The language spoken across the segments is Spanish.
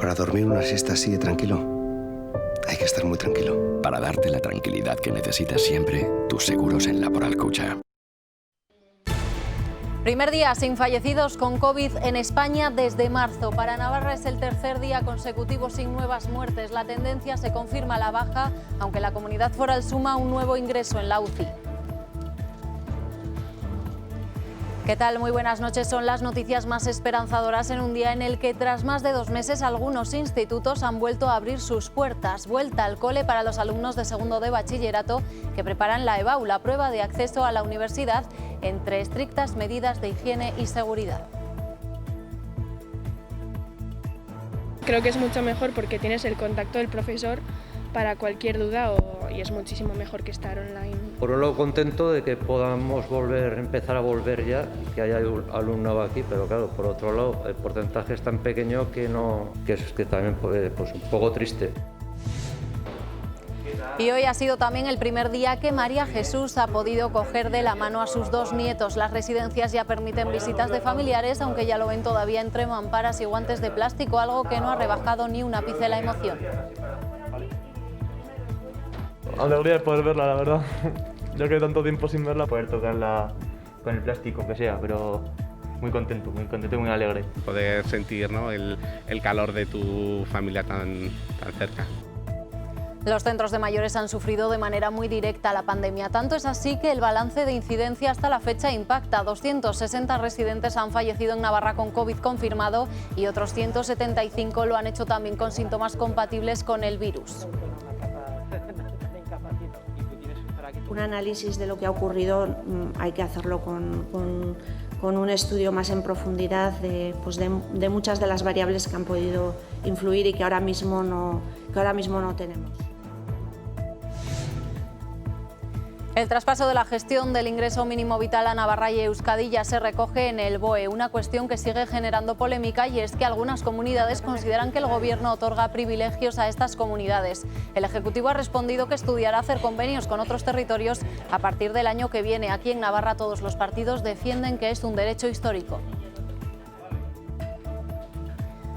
para dormir una siesta así de tranquilo, hay que estar muy tranquilo. Para darte la tranquilidad que necesitas siempre, tus seguros en Laboral Cucha. Primer día sin fallecidos con COVID en España desde marzo. Para Navarra es el tercer día consecutivo sin nuevas muertes. La tendencia se confirma a la baja, aunque la comunidad foral suma un nuevo ingreso en la UCI. ¿Qué tal? Muy buenas noches. Son las noticias más esperanzadoras en un día en el que tras más de 2 meses algunos institutos han vuelto a abrir sus puertas. Vuelta al cole para los alumnos de segundo de bachillerato que preparan la EBAU, la prueba de acceso a la universidad, entre estrictas medidas de higiene y seguridad. Creo que es mucho mejor porque tienes el contacto del profesor para cualquier duda y es muchísimo mejor que estar online. Por un lado contento de que podamos empezar a volver ya, que haya alumnado aquí, pero claro, por otro lado el porcentaje es tan pequeño que también pues un poco triste. Y hoy ha sido también el primer día que María Jesús ha podido coger de la mano a sus 2 nietos. Las residencias ya permiten visitas de familiares, aunque ya lo ven todavía entre mamparas y guantes de plástico, algo que no ha rebajado ni un ápice la emoción. Alegría de poder verla, la verdad. Yo que tanto tiempo sin verla, poder tocarla con el plástico que sea, pero muy contento y muy alegre. Poder sentir, ¿no?, el calor de tu familia tan cerca. Los centros de mayores han sufrido de manera muy directa la pandemia. Tanto es así que el balance de incidencia hasta la fecha impacta. 260 residentes han fallecido en Navarra con COVID confirmado y otros 175 lo han hecho también con síntomas compatibles con el virus. Un análisis de lo que ha ocurrido hay que hacerlo con un estudio más en profundidad de muchas de las variables que han podido influir y que ahora mismo no tenemos. El traspaso de la gestión del ingreso mínimo vital a Navarra y Euskadi ya se recoge en el BOE, una cuestión que sigue generando polémica, y es que algunas comunidades consideran que el Gobierno otorga privilegios a estas comunidades. El Ejecutivo ha respondido que estudiará hacer convenios con otros territorios a partir del año que viene. Aquí en Navarra todos los partidos defienden que es un derecho histórico.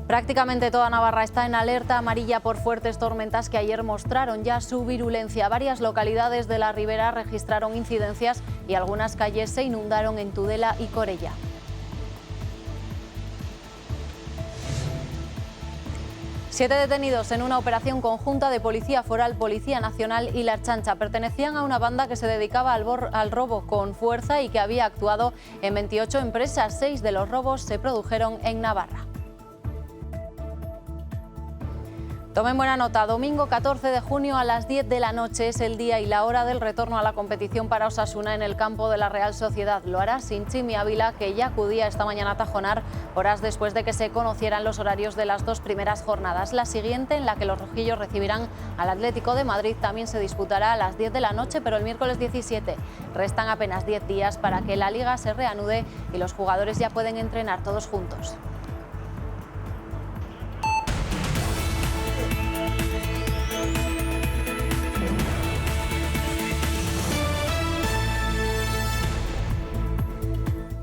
Prácticamente toda Navarra está en alerta amarilla por fuertes tormentas que ayer mostraron ya su virulencia. Varias localidades de la Ribera registraron incidencias y algunas calles se inundaron en Tudela y Corella. Siete detenidos en una operación conjunta de Policía Foral, Policía Nacional y la Ertzaintza. Pertenecían a una banda que se dedicaba al robo con fuerza y que había actuado en 28 empresas. 6 de los robos se produjeron en Navarra. Tomen buena nota, domingo 14 de junio a las 10 de la noche es el día y la hora del retorno a la competición para Osasuna en el campo de la Real Sociedad. Lo hará sin Chimi Ávila, que ya acudía esta mañana a Tajonar, horas después de que se conocieran los horarios de las 2 primeras jornadas. La siguiente, en la que los rojillos recibirán al Atlético de Madrid, también se disputará a las 10 de la noche, pero el miércoles 17. Restan apenas 10 días para que la Liga se reanude y los jugadores ya pueden entrenar todos juntos.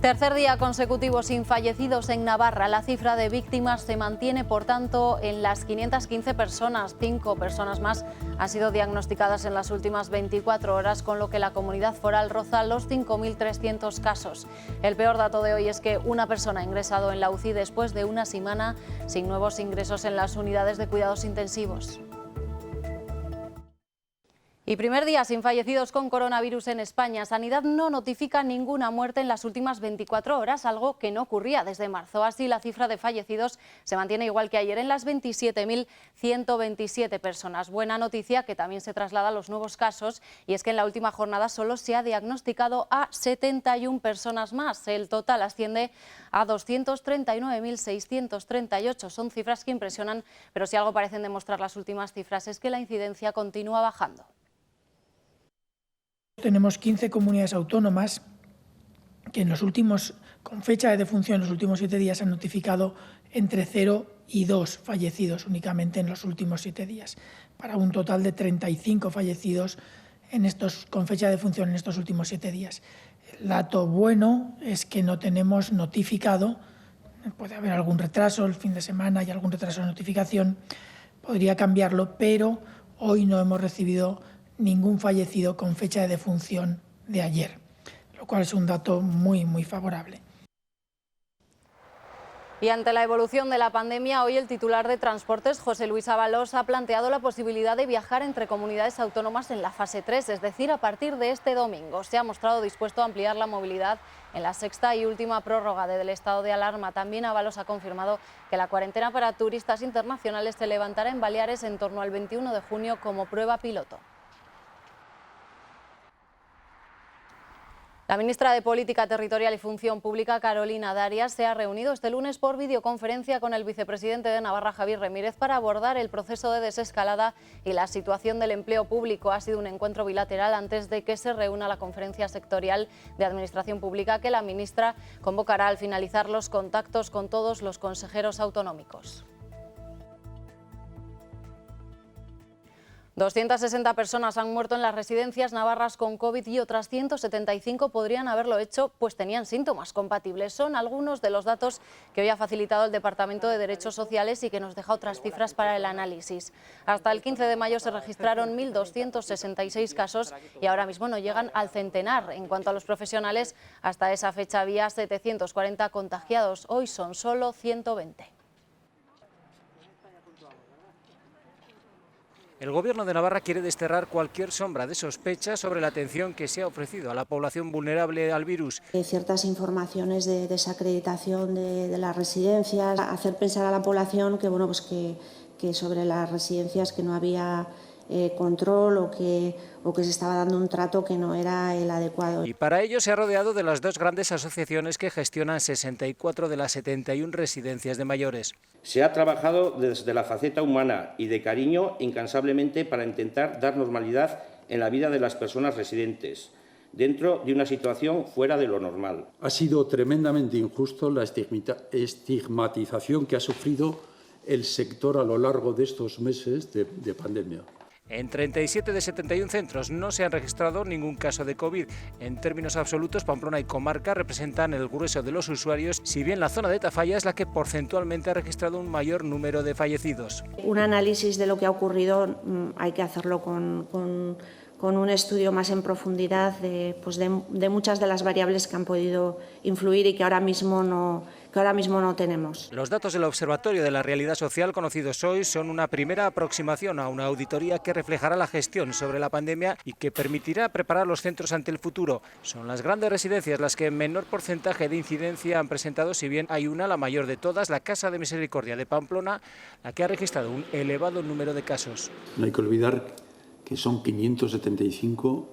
Tercer día consecutivo sin fallecidos en Navarra. La cifra de víctimas se mantiene, por tanto, en las 515 personas. 5 personas más han sido diagnosticadas en las últimas 24 horas, con lo que la comunidad foral roza los 5.300 casos. El peor dato de hoy es que una persona ha ingresado en la UCI después de una semana sin nuevos ingresos en las unidades de cuidados intensivos. Y primer día sin fallecidos con coronavirus en España. Sanidad no notifica ninguna muerte en las últimas 24 horas, algo que no ocurría desde marzo. Así, la cifra de fallecidos se mantiene igual que ayer en las 27.127 personas. Buena noticia, que también se traslada a los nuevos casos, y es que en la última jornada solo se ha diagnosticado a 71 personas más. El total asciende a 239.638. Son cifras que impresionan, pero si algo parecen demostrar las últimas cifras es que la incidencia continúa bajando. Tenemos 15 comunidades autónomas que con fecha de defunción en los últimos 7 días han notificado entre 0 y 2 fallecidos únicamente en los últimos 7 días, para un total de 35 fallecidos con fecha de defunción en estos últimos 7 días. El dato bueno es que no tenemos notificado puede haber algún retraso el fin de semana y algún retraso de notificación, podría cambiarlo, pero hoy no hemos recibido ningún fallecido con fecha de defunción de ayer, lo cual es un dato muy, muy favorable. Y ante la evolución de la pandemia, hoy el titular de Transportes, José Luis Ábalos, ha planteado la posibilidad de viajar entre comunidades autónomas en la fase 3, es decir, a partir de este domingo. Se ha mostrado dispuesto a ampliar la movilidad en la sexta y última prórroga del estado de alarma. También Ábalos ha confirmado que la cuarentena para turistas internacionales se levantará en Baleares en torno al 21 de junio como prueba piloto. La ministra de Política Territorial y Función Pública, Carolina Darias, se ha reunido este lunes por videoconferencia con el vicepresidente de Navarra, Javier Ramírez, para abordar el proceso de desescalada y la situación del empleo público. Ha sido un encuentro bilateral antes de que se reúna la conferencia sectorial de Administración Pública que la ministra convocará al finalizar los contactos con todos los consejeros autonómicos. 260 personas han muerto en las residencias navarras con COVID y otras 175 podrían haberlo hecho pues tenían síntomas compatibles. Son algunos de los datos que hoy ha facilitado el Departamento de Derechos Sociales y que nos deja otras cifras para el análisis. Hasta el 15 de mayo se registraron 1.266 casos y ahora mismo no llegan al centenar. En cuanto a los profesionales, hasta esa fecha había 740 contagiados. Hoy son solo 120. El Gobierno de Navarra quiere desterrar cualquier sombra de sospecha sobre la atención que se ha ofrecido a la población vulnerable al virus. Ciertas informaciones de desacreditación de las residencias, hacer pensar a la población que, bueno, pues que sobre las residencias que no había control o que se estaba dando un trato que no era el adecuado. Y para ello se ha rodeado de las dos grandes asociaciones que gestionan 64 de las 71 residencias de mayores. Se ha trabajado desde la faceta humana y de cariño incansablemente para intentar dar normalidad en la vida de las personas residentes, dentro de una situación fuera de lo normal. Ha sido tremendamente injusto la estigmatización que ha sufrido el sector a lo largo de estos meses de pandemia. En 37 de 71 centros no se han registrado ningún caso de COVID. En términos absolutos, Pamplona y comarca representan el grueso de los usuarios, si bien la zona de Tafalla es la que porcentualmente ha registrado un mayor número de fallecidos. Un análisis de lo que ha ocurrido hay que hacerlo con un estudio más en profundidad de muchas de las variables que han podido influir y que ahora mismo no tenemos. Los datos del Observatorio de la Realidad Social conocidos hoy son una primera aproximación a una auditoría que reflejará la gestión sobre la pandemia y que permitirá preparar los centros ante el futuro. Son las grandes residencias las que menor porcentaje de incidencia han presentado, si bien hay una, la mayor de todas, la Casa de Misericordia de Pamplona, la que ha registrado un elevado número de casos. No hay que olvidar que son 575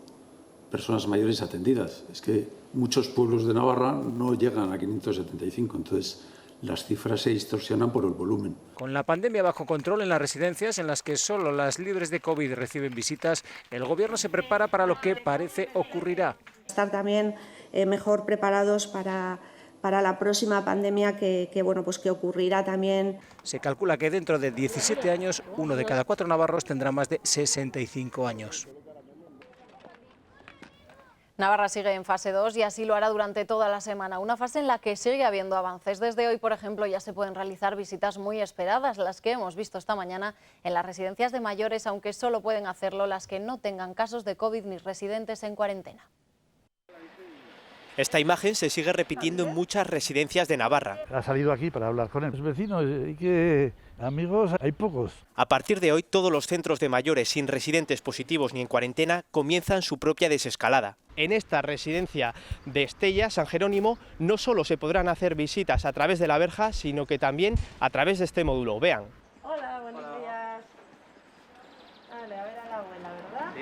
personas mayores atendidas. Es que muchos pueblos de Navarra no llegan a 575, entonces las cifras se distorsionan por el volumen. Con la pandemia bajo control en las residencias, en las que solo las libres de COVID reciben visitas, el Gobierno se prepara para lo que parece ocurrirá. Estar también mejor preparados para la próxima pandemia que ocurrirá también. Se calcula que dentro de 17 años, 1 de cada 4 navarros tendrá más de 65 años. Navarra sigue en fase 2 y así lo hará durante toda la semana, una fase en la que sigue habiendo avances. Desde hoy, por ejemplo, ya se pueden realizar visitas muy esperadas, las que hemos visto esta mañana en las residencias de mayores, aunque solo pueden hacerlo las que no tengan casos de COVID ni residentes en cuarentena. Esta imagen se sigue repitiendo en muchas residencias de Navarra. Ha salido aquí para hablar con los vecinos y que amigos hay pocos. A partir de hoy, todos los centros de mayores sin residentes positivos ni en cuarentena comienzan su propia desescalada. En esta residencia de Estella, San Jerónimo, no solo se podrán hacer visitas a través de la verja, sino que también a través de este módulo. Vean. Hola, buenos días. Vale, a ver a la abuela, ¿verdad? Sí.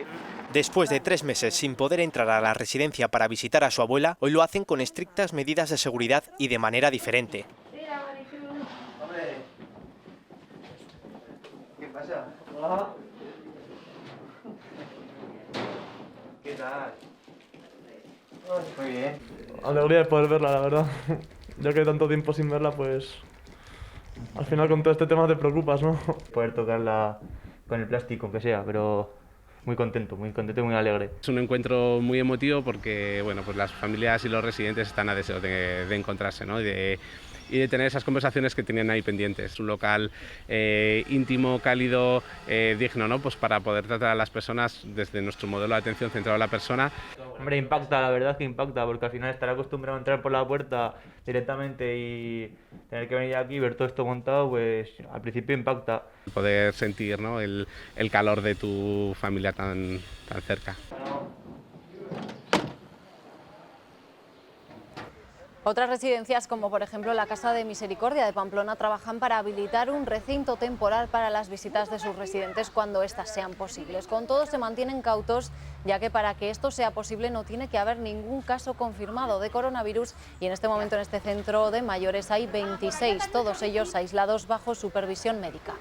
Después de 3 meses sin poder entrar a la residencia para visitar a su abuela, hoy lo hacen con estrictas medidas de seguridad y de manera diferente. Mira, Marichu. Hombre. ¿Qué pasa? Hola. ¿Qué tal? Muy bien. Alegría de poder verla, la verdad. Ya que tanto tiempo sin verla, pues al final con todo este tema te preocupas, ¿no? Poder tocarla con el plástico, aunque sea, pero muy contento y muy alegre. Es un encuentro muy emotivo porque bueno, pues las familias y los residentes están a deseo de encontrarse, ¿no? y y de tener esas conversaciones que tienen ahí pendientes. Un local íntimo, cálido, digno, ¿no? Pues para poder tratar a las personas desde nuestro modelo de atención centrado en la persona. Hombre, impacta, la verdad es que impacta, porque al final estar acostumbrado a entrar por la puerta directamente y tener que venir aquí y ver todo esto montado, pues al principio impacta. Poder sentir, ¿no? el calor de tu familia tan cerca. Otras residencias, como por ejemplo la Casa de Misericordia de Pamplona, trabajan para habilitar un recinto temporal para las visitas de sus residentes cuando éstas sean posibles. Con todo, se mantienen cautos, ya que para que esto sea posible no tiene que haber ningún caso confirmado de coronavirus, y en este momento en este centro de mayores hay 26, todos ellos aislados bajo supervisión médica.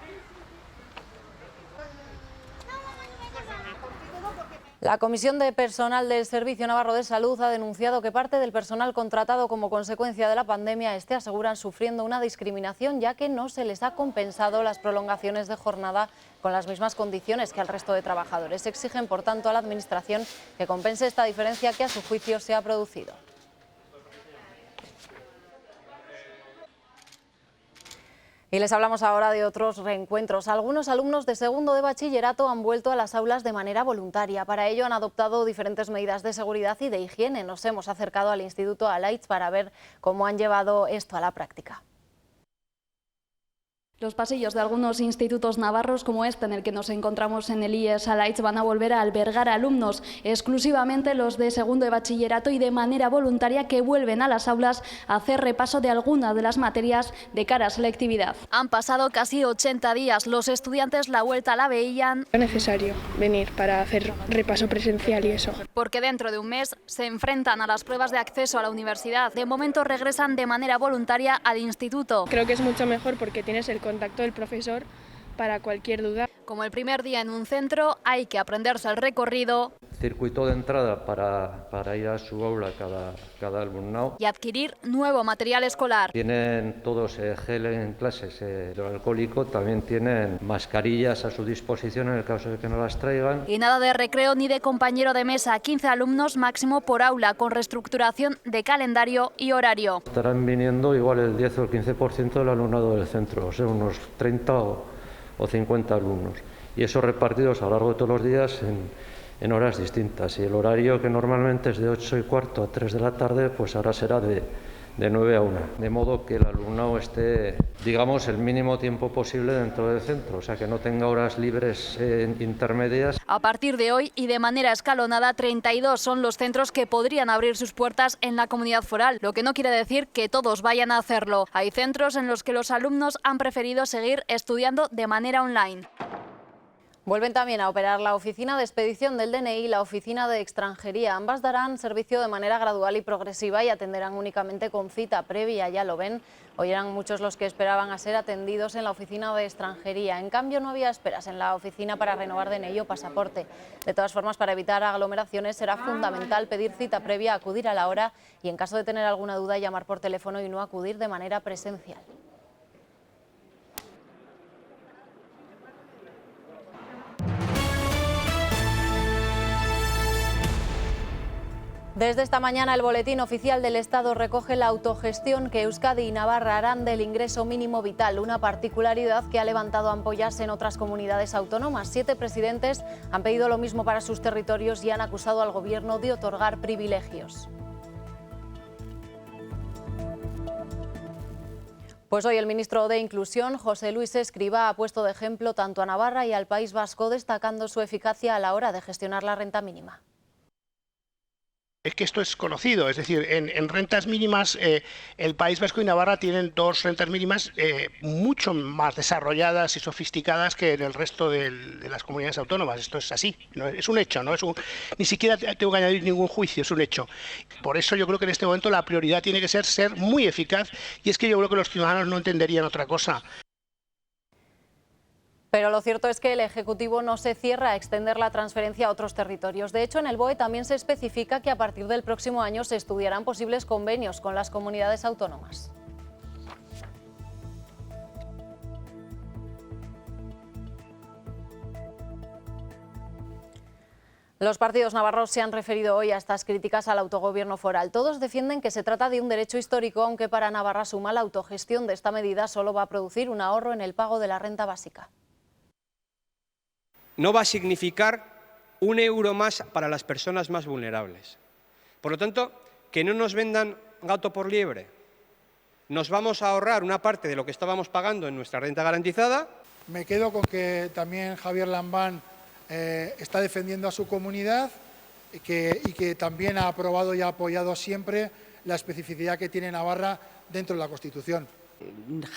La Comisión de Personal del Servicio Navarro de Salud ha denunciado que parte del personal contratado como consecuencia de la pandemia aseguran sufriendo una discriminación, ya que no se les ha compensado las prolongaciones de jornada con las mismas condiciones que al resto de trabajadores. Exigen, por tanto, a la Administración que compense esta diferencia que a su juicio se ha producido. Y les hablamos ahora de otros reencuentros. Algunos alumnos de segundo de bachillerato han vuelto a las aulas de manera voluntaria. Para ello han adoptado diferentes medidas de seguridad y de higiene. Nos hemos acercado al Instituto Alaitz para ver cómo han llevado esto a la práctica. Los pasillos de algunos institutos navarros, como este en el que nos encontramos en el IES Alaitz, van a volver a albergar alumnos, exclusivamente los de segundo de bachillerato y de manera voluntaria, que vuelven a las aulas a hacer repaso de algunas de las materias de cara a selectividad. Han pasado casi 80 días, los estudiantes la vuelta la veían Es necesario venir para hacer repaso presencial y eso. porque dentro de un mes se enfrentan a las pruebas de acceso a la universidad. De momento regresan de manera voluntaria al instituto. Creo que es mucho mejor porque tienes el contacto del profesor para cualquier duda. Como el primer día en un centro, hay que aprenderse el recorrido, Circuito de entrada para ir a su aula cada alumnado. y adquirir nuevo material escolar. Tienen todos gel en clases, hidroalcohólico, también tienen mascarillas a su disposición en el caso de que no las traigan. Y nada de recreo ni de compañero de mesa, 15 alumnos máximo por aula, con reestructuración de calendario y horario. Estarán viniendo igual el 10 o el 15% del alumnado del centro, o sea, unos 30 o 50 alumnos. Y eso repartidos a lo largo de todos los días en horas distintas. Y el horario, que normalmente es de 8:15 a 3 de la tarde, pues ahora será de 9 a 1. De modo que el alumnado esté, digamos, el mínimo tiempo posible dentro del centro, o sea, que no tenga horas libres intermedias. A partir de hoy y de manera escalonada, 32 son los centros que podrían abrir sus puertas en la comunidad foral, lo que no quiere decir que todos vayan a hacerlo. Hay centros en los que los alumnos han preferido seguir estudiando de manera online. Vuelven también a operar la oficina de expedición del DNI y la oficina de extranjería. Ambas darán servicio de manera gradual y progresiva y atenderán únicamente con cita previa, ya lo ven. Hoy eran muchos los que esperaban a ser atendidos en la oficina de extranjería. En cambio, no había esperas en la oficina para renovar DNI o pasaporte. De todas formas, para evitar aglomeraciones será fundamental pedir cita previa, acudir a la hora y, en caso de tener alguna duda, llamar por teléfono y no acudir de manera presencial. Desde esta mañana el Boletín Oficial del Estado recoge la autogestión que Euskadi y Navarra harán del ingreso mínimo vital, una particularidad que ha levantado ampollas en otras comunidades autónomas. 7 presidentes han pedido lo mismo para sus territorios y han acusado al Gobierno de otorgar privilegios. Pues hoy el ministro de Inclusión, José Luis Escrivá, ha puesto de ejemplo tanto a Navarra y al País Vasco, destacando su eficacia a la hora de gestionar la renta mínima. Es que esto es conocido, es decir, en rentas mínimas el País Vasco y Navarra tienen 2 rentas mínimas mucho más desarrolladas y sofisticadas que en el resto de las comunidades autónomas. Esto es así, ¿no? Es un hecho, no es ni siquiera tengo que añadir ningún juicio, es un hecho. Por eso yo creo que en este momento la prioridad tiene que ser muy eficaz, y es que yo creo que los ciudadanos no entenderían otra cosa. Pero lo cierto es que el Ejecutivo no se cierra a extender la transferencia a otros territorios. De hecho, en el BOE también se especifica que a partir del próximo año se estudiarán posibles convenios con las comunidades autónomas. Los partidos navarros se han referido hoy a estas críticas al autogobierno foral. Todos defienden que se trata de un derecho histórico, aunque para Navarra Suma la autogestión de esta medida solo va a producir un ahorro en el pago de la renta básica. No va a significar un euro más para las personas más vulnerables. Por lo tanto, que no nos vendan gato por liebre. Nos vamos a ahorrar una parte de lo que estábamos pagando en nuestra renta garantizada. Me quedo con que también Javier Lambán está defendiendo a su comunidad y que también ha aprobado y ha apoyado siempre la especificidad que tiene Navarra dentro de la Constitución.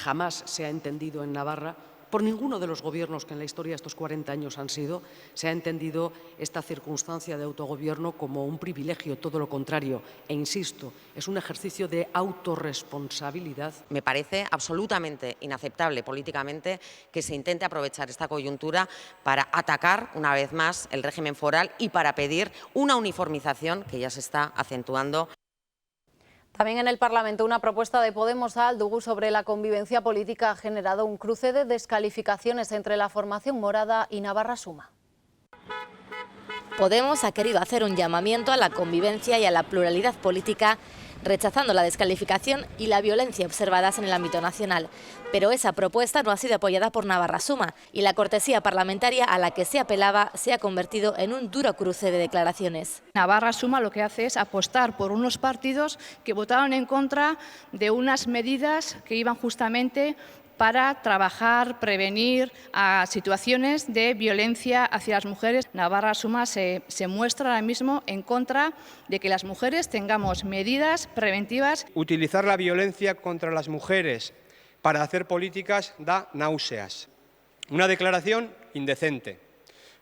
Jamás se ha entendido en Navarra, por ninguno de los gobiernos que en la historia de estos 40 años han sido, se ha entendido esta circunstancia de autogobierno como un privilegio, todo lo contrario. E insisto, es un ejercicio de autorresponsabilidad. Me parece absolutamente inaceptable políticamente que se intente aprovechar esta coyuntura para atacar una vez más el régimen foral y para pedir una uniformización que ya se está acentuando. También en el Parlamento una propuesta de Podemos a Aldugu sobre la convivencia política ha generado un cruce de descalificaciones entre la formación morada y Navarra Suma. Podemos ha querido hacer un llamamiento a la convivencia y a la pluralidad política, rechazando la descalificación y la violencia observadas en el ámbito nacional. Pero esa propuesta no ha sido apoyada por Navarra Suma y la cortesía parlamentaria a la que se apelaba se ha convertido en un duro cruce de declaraciones. Navarra Suma lo que hace es apostar por unos partidos que votaron en contra de unas medidas que iban justamente para trabajar, prevenir a situaciones de violencia hacia las mujeres. Navarra Suma se muestra ahora mismo en contra de que las mujeres tengamos medidas preventivas. Utilizar la violencia contra las mujeres para hacer políticas da náuseas. Una declaración indecente.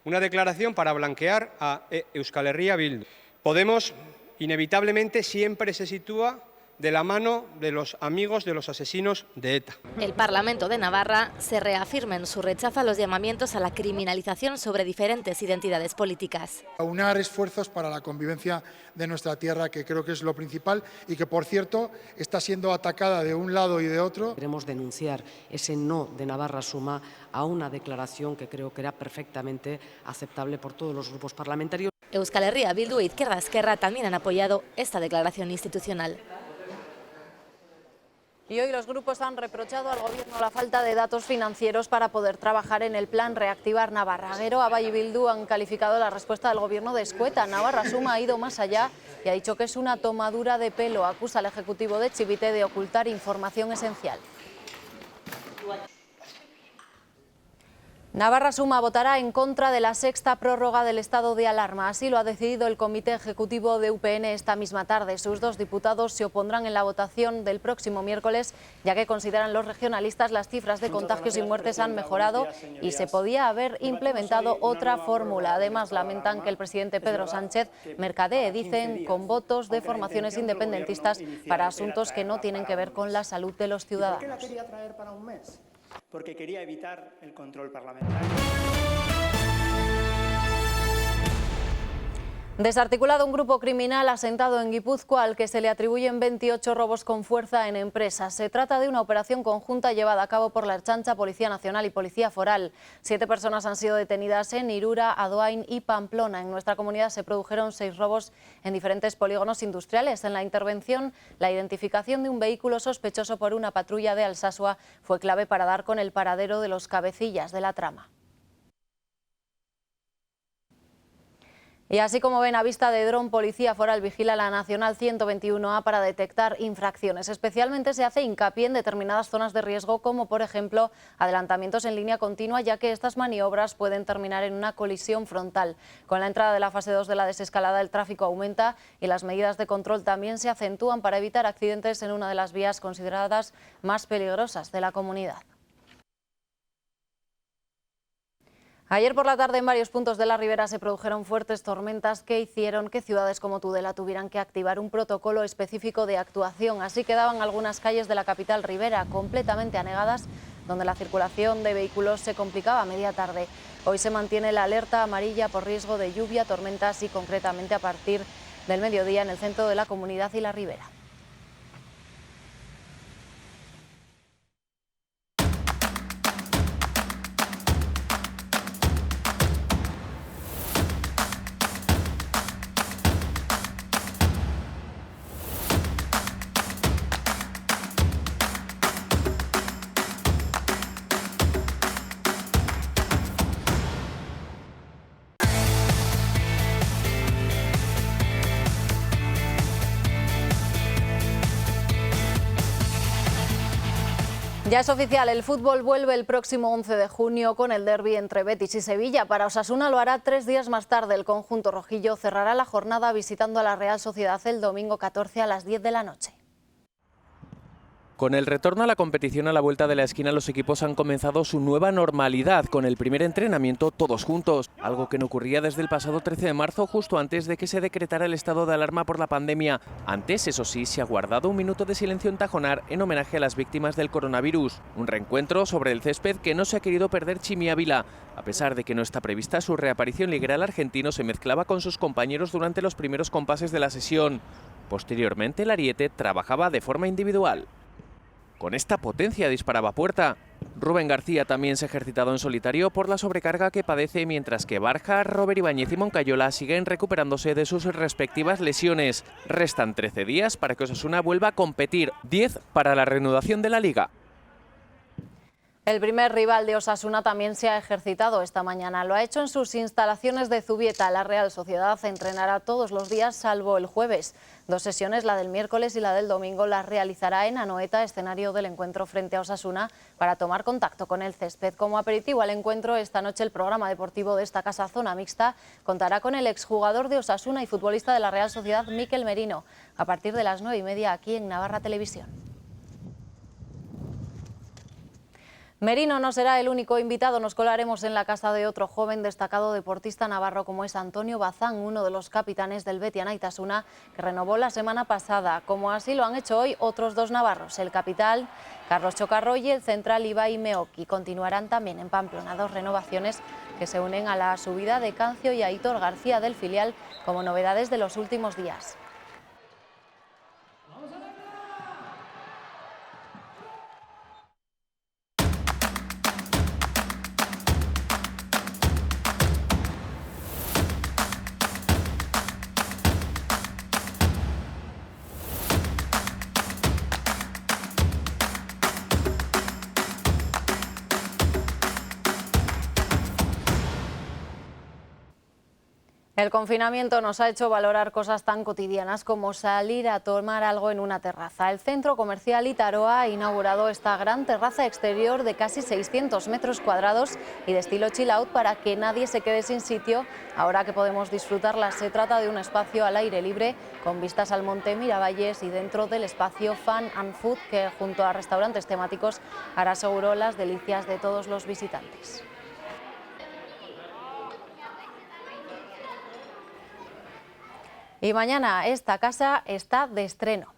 Una declaración para blanquear a Euskal Herria Bildu. Podemos, inevitablemente, siempre se sitúa de la mano de los amigos de los asesinos de ETA. El Parlamento de Navarra se reafirma en su rechazo a los llamamientos a la criminalización sobre diferentes identidades políticas. Aunar esfuerzos para la convivencia de nuestra tierra, que creo que es lo principal y que, por cierto, está siendo atacada de un lado y de otro. Queremos denunciar ese no de Navarra Suma a una declaración que creo que era perfectamente aceptable por todos los grupos parlamentarios. Euskal Herria Bildu e Izquierda Esquerra también han apoyado esta declaración institucional. Y hoy los grupos han reprochado al Gobierno la falta de datos financieros para poder trabajar en el plan Reactivar Navarra. Gero, Aba y Bildu han calificado la respuesta del Gobierno de escueta. Navarra Suma ha ido más allá y ha dicho que es una tomadura de pelo. Acusa al Ejecutivo de Chivite de ocultar información esencial. Navarra Suma votará en contra de la sexta prórroga del estado de alarma. Así lo ha decidido el Comité Ejecutivo de UPN esta misma tarde. Sus dos diputados se opondrán en la votación del próximo miércoles, ya que consideran los regionalistas las cifras de contagios y muertes han mejorado y se podía haber implementado otra fórmula. Además, lamentan que el presidente Pedro Sánchez mercadee, dicen, con votos de formaciones independentistas para asuntos que no tienen que ver con la salud de los ciudadanos. ¿Por qué la quería traer para un mes? Porque quería evitar el control parlamentario. Desarticulado un grupo criminal asentado en Guipúzcoa al que se le atribuyen 28 robos con fuerza en empresas. Se trata de una operación conjunta llevada a cabo por la Ertzaintza, Policía Nacional y Policía Foral. 7 personas han sido detenidas en Irura, Adoain y Pamplona. En nuestra comunidad se produjeron 6 robos en diferentes polígonos industriales. En la intervención, la identificación de un vehículo sospechoso por una patrulla de Alsasua fue clave para dar con el paradero de los cabecillas de la trama. Y así como ven, a vista de dron, Policía Foral vigila la Nacional 121A para detectar infracciones. Especialmente se hace hincapié en determinadas zonas de riesgo, como por ejemplo adelantamientos en línea continua, ya que estas maniobras pueden terminar en una colisión frontal. Con la entrada de la fase 2 de la desescalada, el tráfico aumenta y las medidas de control también se acentúan para evitar accidentes en una de las vías consideradas más peligrosas de la comunidad. Ayer por la tarde en varios puntos de la Ribera se produjeron fuertes tormentas que hicieron que ciudades como Tudela tuvieran que activar un protocolo específico de actuación. Así quedaban algunas calles de la capital ribera completamente anegadas, donde la circulación de vehículos se complicaba a media tarde. Hoy se mantiene la alerta amarilla por riesgo de lluvia, tormentas y concretamente a partir del mediodía en el centro de la comunidad y la Ribera. Ya es oficial, el fútbol vuelve el próximo 11 de junio con el derbi entre Betis y Sevilla. Para Osasuna lo hará 3 días más tarde. El conjunto rojillo cerrará la jornada visitando a la Real Sociedad el domingo 14 a las 10 de la noche. Con el retorno a la competición a la vuelta de la esquina, los equipos han comenzado su nueva normalidad, con el primer entrenamiento todos juntos, algo que no ocurría desde el pasado 13 de marzo, justo antes de que se decretara el estado de alarma por la pandemia. Antes, eso sí, se ha guardado un minuto de silencio en Tajonar en homenaje a las víctimas del coronavirus. Un reencuentro sobre el césped que no se ha querido perder Chimi Ávila. A pesar de que no está prevista su reaparición liguera, el argentino se mezclaba con sus compañeros durante los primeros compases de la sesión. Posteriormente, el ariete trabajaba de forma individual. Con esta potencia disparaba a puerta. Rubén García también se ha ejercitado en solitario por la sobrecarga que padece, mientras que Barja, Robert Ibáñez y Moncayola siguen recuperándose de sus respectivas lesiones. Restan 13 días para que Osasuna vuelva a competir, 10 para la reanudación de la Liga. El primer rival de Osasuna también se ha ejercitado esta mañana. Lo ha hecho en sus instalaciones de Zubieta. La Real Sociedad entrenará todos los días salvo el jueves. 2 sesiones, la del miércoles y la del domingo, las realizará en Anoeta, escenario del encuentro frente a Osasuna, para tomar contacto con el césped. Como aperitivo al encuentro, esta noche el programa deportivo de esta casa Zona Mixta contará con el exjugador de Osasuna y futbolista de la Real Sociedad, Mikel Merino, a partir de las 9:30 aquí en Navarra Televisión. Merino no será el único invitado, nos colaremos en la casa de otro joven destacado deportista navarro como es Antonio Bazán, uno de los capitanes del Betia Naitasuna, que renovó la semana pasada, como así lo han hecho hoy otros 2 navarros, el capitán Carlos Chocarro y el central Ibai Meoki. Continuarán también en Pamplona 2 renovaciones que se unen a la subida de Cancio y Aitor García del filial como novedades de los últimos días. El confinamiento nos ha hecho valorar cosas tan cotidianas como salir a tomar algo en una terraza. El centro comercial Itaroa ha inaugurado esta gran terraza exterior de casi 600 metros cuadrados y de estilo chill out para que nadie se quede sin sitio. Ahora que podemos disfrutarla, se trata de un espacio al aire libre con vistas al monte Miravalles y dentro del espacio Fun and Food, que junto a restaurantes temáticos hará seguro las delicias de todos los visitantes. Y mañana esta casa está de estreno.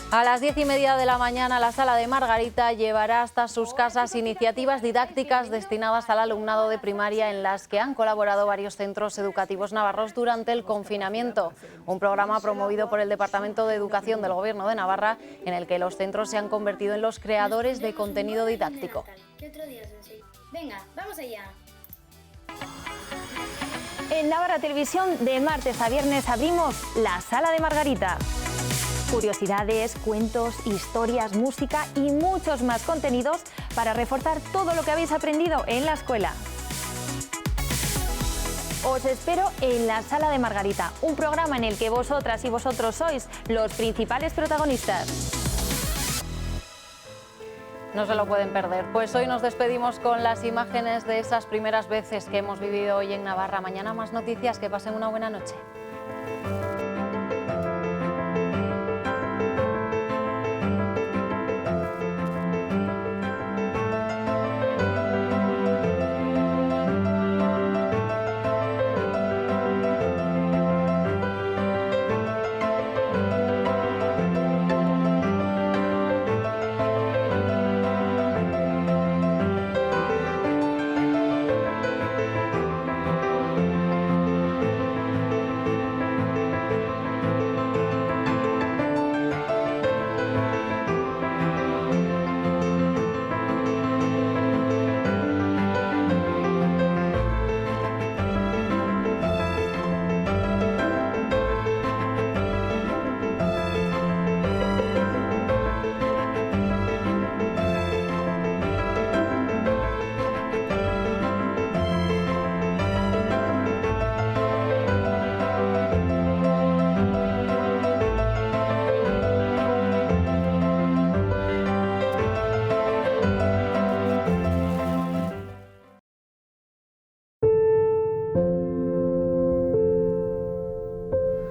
A las 10:30 de la mañana, la Sala de Margarita llevará hasta sus casas iniciativas didácticas destinadas al alumnado de primaria en las que han colaborado varios centros educativos navarros durante el confinamiento. Un programa promovido por el Departamento de Educación del Gobierno de Navarra, en el que los centros se han convertido en los creadores de contenido didáctico. Venga, vamos allá. En Navarra Televisión, de martes a viernes abrimos la Sala de Margarita. Curiosidades, cuentos, historias, música y muchos más contenidos para reforzar todo lo que habéis aprendido en la escuela. Os espero en la Sala de Margarita, un programa en el que vosotras y vosotros sois los principales protagonistas. No se lo pueden perder. Pues hoy nos despedimos con las imágenes de esas primeras veces que hemos vivido hoy en Navarra. Mañana más noticias, que pasen una buena noche.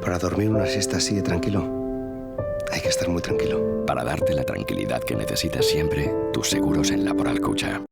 Para dormir una siesta así de tranquilo, hay que estar muy tranquilo. Para darte la tranquilidad que necesitas siempre, tus seguros en Laboral Cucha.